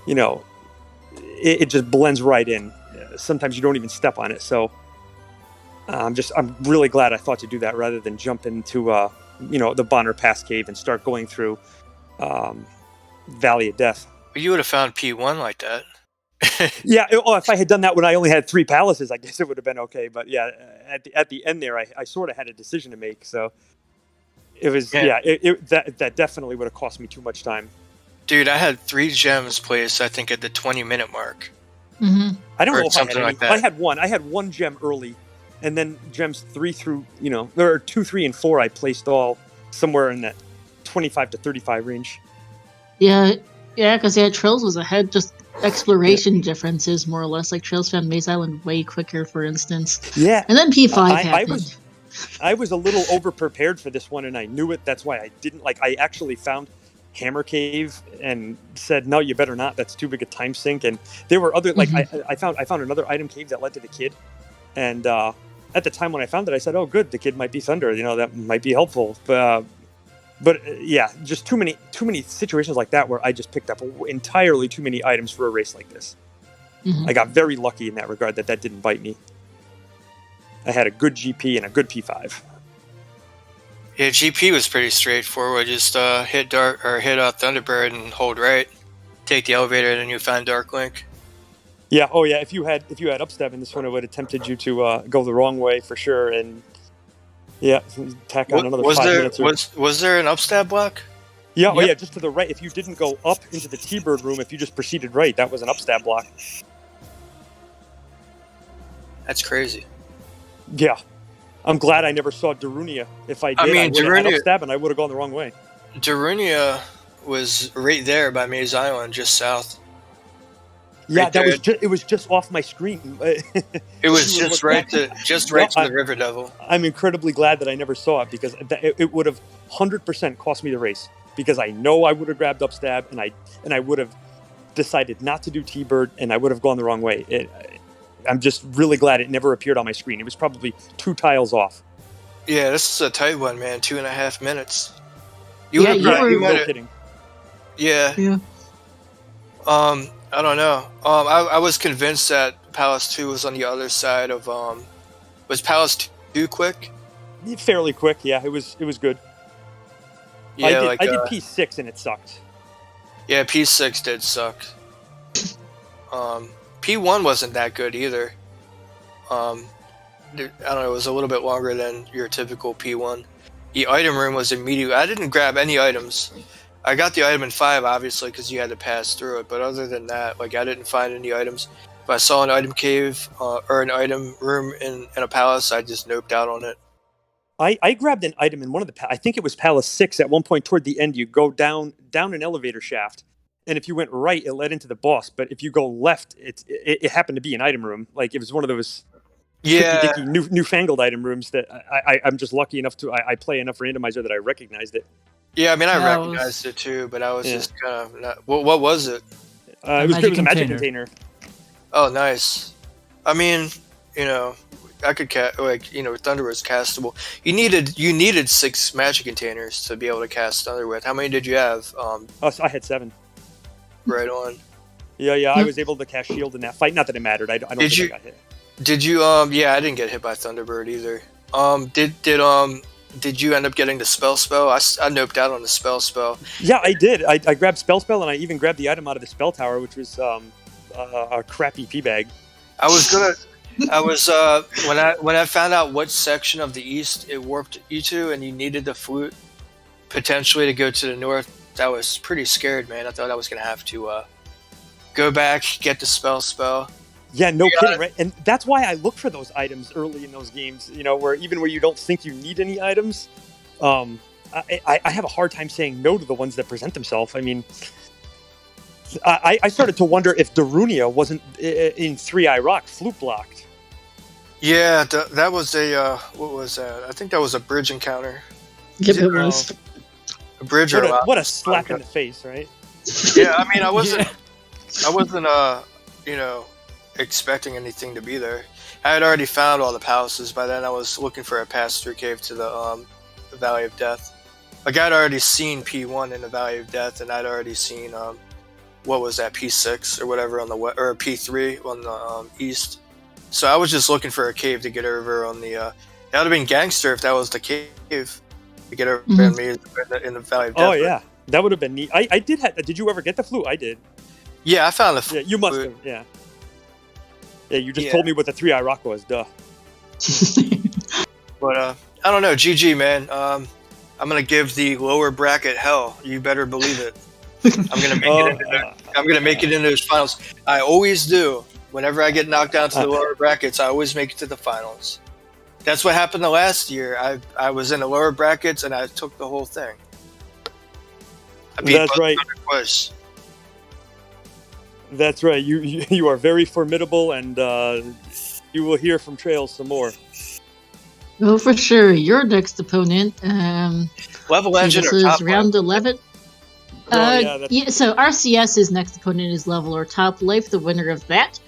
it just blends right in. Sometimes you don't even step on it. So I'm really glad I thought to do that rather than jump into the Bonner Pass Cave and start going through Valley of Death. You would have found P1 like that. Yeah. Oh, if I had done that when I only had 3 palaces, I guess it would have been okay. But yeah, at the end there, I sort of had a decision to make. So it was that definitely would have cost me too much time. Dude, I had 3 gems placed, I think, at the 20-minute mark. Mm-hmm. I don't know if something I had like any. that. I had one gem early, and then gems 3 through there are 2, 3, and 4. I placed all somewhere in that 25 to 35 range. Yeah, because Trails was ahead. Just exploration differences, more or less. Like Trails found Maze Island way quicker, for instance. Yeah, and then P5 happened. I was a little over prepared for this one, and I knew it. That's why I didn't I actually found Hammer Cave and said, no, you better not. That's too big a time sink. And there were other I found another item cave that led to the kid, and at the time when I found it, I said, oh, good, the kid might be Thunder. That might be helpful. But yeah, just too many situations like that where I just picked up entirely too many items for a race like this. I got very lucky in that regard that didn't bite me. I had a good GP and a good P5. Yeah, GP was pretty straightforward. Just hit Thunderbird and hold right. Take the elevator, and then you find Dark Link. Yeah. Oh yeah. If you had upstep in this one, it would have tempted you to go the wrong way for sure. And yeah, tack on another 5 minutes. Was there an upstab block? Yeah. Yep. Oh yeah. Just to the right. If you didn't go up into the T-Bird room, if you just proceeded right, that was an upstab block. That's crazy. Yeah. I'm glad I never saw Darunia. If I did, I would have had upstab and I would have gone the wrong way. Darunia was right there by Maze Island, just south. Yeah, it was just off my screen. It was just right to the River Devil. I'm incredibly glad that I never saw it because it would have 100% cost me the race because I know I would have grabbed upstab and I would have decided not to do T-Bird and I would have gone the wrong way. I'm just really glad it never appeared on my screen. It was probably 2 tiles off. Yeah, this is a tight one, man. 2.5 minutes. No kidding. Yeah. I don't know. I was convinced that Palace 2 was on the other side of. Was Palace 2 quick? Fairly quick, yeah. It was good. Yeah, I did P6 and it sucked. Yeah, P6 did suck. P1 wasn't that good either. I don't know. It was a little bit longer than your typical P1. The item room was immediate. I didn't grab any items. I got the item in 5, obviously, because you had to pass through it. But other than that, I didn't find any items. If I saw an item cave or an item room in a palace, I just noped out on it. I grabbed an item in one of the. I think it was Palace 6. At one point toward the end, you go down an elevator shaft, and if you went right, it led into the boss. But if you go left, it happened to be an item room. It was one of those. Yeah. Newfangled item rooms that I'm just lucky enough to. I play enough randomizer that I recognized it. Yeah, I mean, I recognized it too, but I was just kind of not. What was it? It was a magic container. Oh, nice. I mean, I could Thunder was castable. You needed 6 magic containers to be able to cast Thunder with. How many did you have? I had 7. Right on. Yeah. I was able to cast shield in that fight. Not that it mattered. I don't think I got hit. Did you? Yeah, I didn't get hit by Thunderbird either. Did you end up getting the spell? I noped out on the spell. Yeah, I did. I grabbed spell, and I even grabbed the item out of the spell tower, which was a crappy pea bag. When I found out what section of the east it warped you to, and you needed the flute potentially to go to the north, I was pretty scared, man. I thought I was gonna have to go back, get the spell. Yeah, no kidding, right? And that's why I look for those items early in those games, where you don't think you need any items. I have a hard time saying no to the ones that present themselves. I mean, I started to wonder if Darunia wasn't in 3i Rock flute blocked. Yeah, that was a, what was that? I think that was a bridge encounter. Yep, it was. A bridge what a slap in the face, right? Yeah, I mean, I wasn't, Yeah. I wasn't, you know, expecting anything to be there. I had already found all the palaces by then. I was looking for a pass-through cave to the Valley of Death. Like I'd already seen P1 in the Valley of Death, and I'd already seen what was that, P6 or whatever on the west, or P3 on the east. So I was just looking for a cave to get over on the. That would have been gangster if that was the cave to get over Mhm. me in the Valley of Death. Oh yeah, that would have been neat. I did. Did you ever get the flute? I did. Yeah, I found the. Yeah, you must flute. have. Yeah. Yeah, you just Yeah. told me what the 3-eye rock was. Duh. But I don't know, GG man. I'm gonna give the lower bracket hell. You better believe it. I'm gonna make I'm gonna make it into those finals. I always do. Whenever I get knocked down to the lower brackets, I always make it to the finals. That's what happened the last year. I was in the lower brackets and I took the whole thing. I beat That's both right. twice. That's right. You are very formidable, and you will hear from traiLZ some more. Oh, for sure. Your next opponent, Level engine this or is top round 11. Yeah, So RCS's next opponent is level or top life, the winner of that.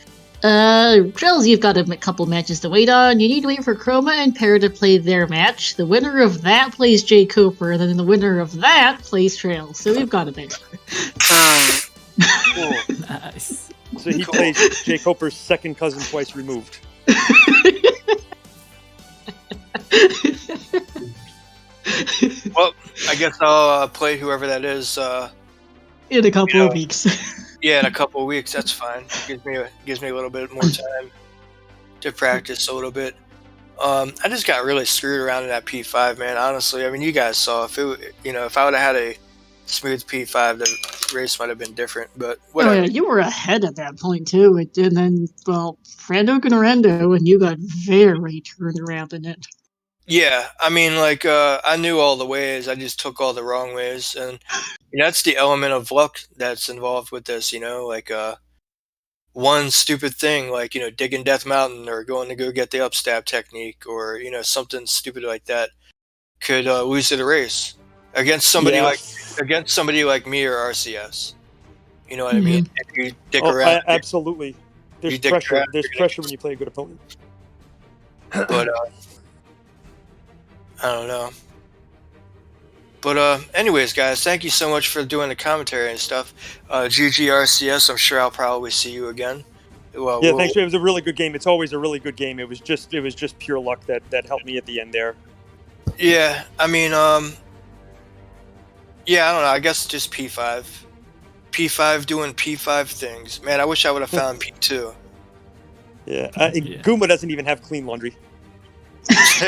traiLZ, you've got a couple matches to wait on. You need to wait for Chroma and Pear to play their match. The winner of that plays Jay Cooper, and then the winner of that plays traiLZ. So we've got a match. Cool. Nice. So he Cool. plays Jay Coper's second cousin twice removed. Well, I guess I'll play whoever that is. In a couple Yeah. of weeks. Yeah, in a couple of weeks. That's fine. Gives me a little bit more time to practice a little bit. I just got really screwed around in that P5, man. Honestly, I mean, you guys saw if if I would have had a smooth P5, the race might have been different. But Oh whatever. yeah, you were ahead at that point too, and then Rando and Rando, and you got very turned around in it. Yeah, I mean, like I knew all the ways. I just took all the wrong ways, and that's the element of luck that's involved with this. Like one stupid thing, like digging Death Mountain or going to go get the upstab technique, or something stupid like that, could lose you the race against somebody like me or RCS. You know what I mean? If you dick around, Absolutely. There's You dick pressure. around, There's you're gonna pressure get- when you play a good opponent. but I don't know. But anyways, guys, thank you so much for doing the commentary and stuff. GGRCS, I'm sure I'll probably see you again. Well, Yeah, thanks. It was a really good game. It's always a really good game. It was just pure luck that helped me at the end there. Yeah, I mean, yeah, I don't know. I guess just P5. P5 doing P5 things. Man, I wish I would have found P2. Yeah. Yeah. Guma doesn't even have clean laundry. He's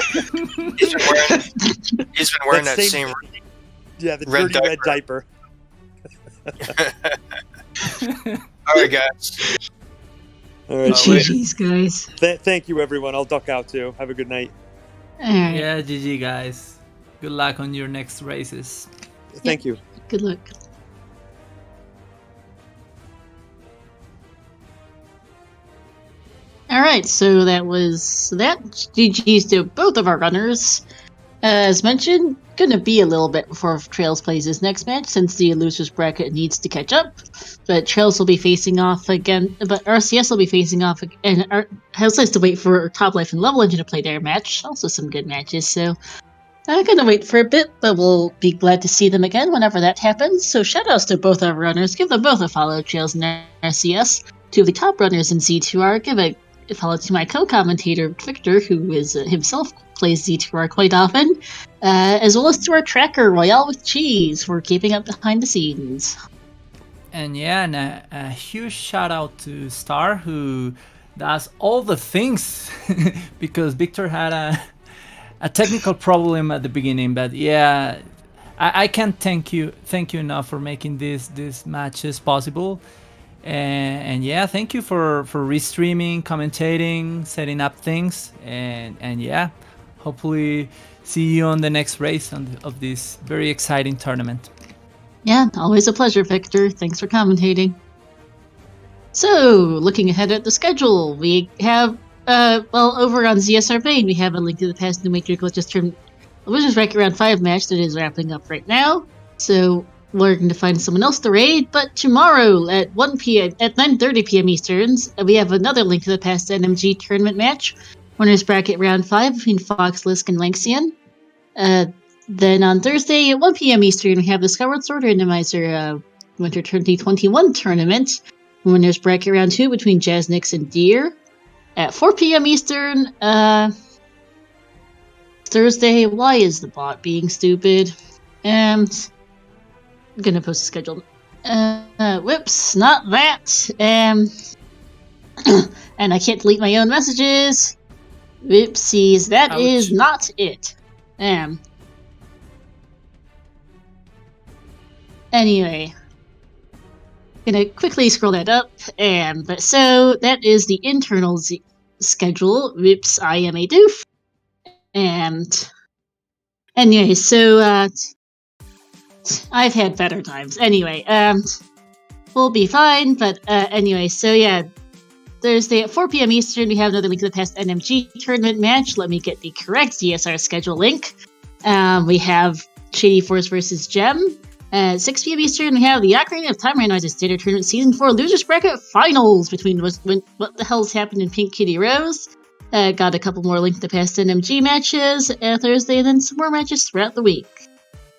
been wearing that same. Yeah, the Red dirty red diaper. All right, guys. All right. GG's, guys. Thank you, everyone. I'll duck out too. Have a good night. Alright, Yeah, GG guys. Good luck on your next races. Thank you. good luck. Alright, so that was that. GG's to both of our runners. As mentioned, gonna be a little bit before traiLZ plays his next match since the losers bracket needs to catch up. But traiLZ will be facing off again, but RCS will be facing off, and has to wait for Top Life and Level Engine to play their match. Also some good matches, so I'm gonna wait for a bit, but we'll be glad to see them again whenever that happens. So shoutouts to both our runners. Give them both a follow, traiLZ and RCS. Two of the top runners in Z2R. Give a follow to my co-commentator Victor, who is himself plays Z2R quite often, as well as to our tracker Royale with Cheese for keeping up behind the scenes. And yeah, and a huge shout out to Star, who does all the things because Victor had a technical problem at the beginning. But yeah, I can't thank you enough for making these matches possible. And yeah, thank you for restreaming, commentating, setting up things, and yeah, hopefully see you on the next race of this very exciting tournament. Yeah, always a pleasure, Victor. Thanks for commentating. So, looking ahead at the schedule, we have, over on ZSR Main, we have a link to the past New Major Glitches Losers Bracket Round 5 match that is wrapping up right now. So, we're going to find someone else to raid, but tomorrow at 1 p.m. at 9:30 p.m. Eastern, we have another Link to the Past NMG tournament match. Winners bracket round 5 between Fox, Lisk, and Lanxian. Then on Thursday at 1 p.m. Eastern, we have the Skyward Sword Randomizer Winter 2021 tournament. Winners bracket round 2 between Jazz, Nix, and Deer. At 4 p.m. Eastern, Thursday, why is the bot being stupid? I'm gonna post a schedule. Whoops, not that. And I can't delete my own messages. Whoopsies, that Ouch. is not it. Anyway, gonna quickly scroll that up. But so that is the internal schedule. Whoops, I am a doof. And anyway, so I've had better times. Anyway, we'll be fine. But anyway, so yeah, Thursday at 4 p.m. Eastern, we have another Link to the Past NMG tournament match. Let me get the correct DSR schedule link. We have Shady Force versus Gem. At 6 p.m. Eastern, we have the Ocarina of Time Randomizer Standard Tournament Season 4 Losers Bracket Finals between What the Hell's Happened in Pink Kitty Rose. Got a couple more Link to the Past NMG matches Thursday, and then some more matches throughout the week.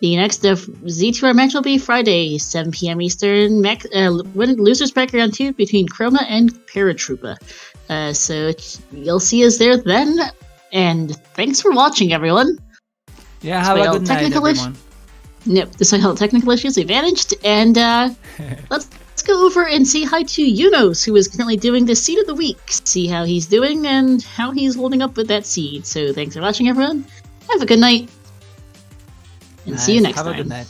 The next Z2R match will be Friday, 7 p.m. Eastern. Losers Bracket Round 2 between Chroma and Paratroopa. So you'll see us there then. And thanks for watching, everyone. Yeah, have a good night, everyone. Yep, despite all the technical issues, we managed. And let's go over and say hi to Yunos, who is currently doing the Seed of the Week. See how he's doing and how he's holding up with that seed. So thanks for watching, everyone. Have a good night. And see you next time. Have a good night.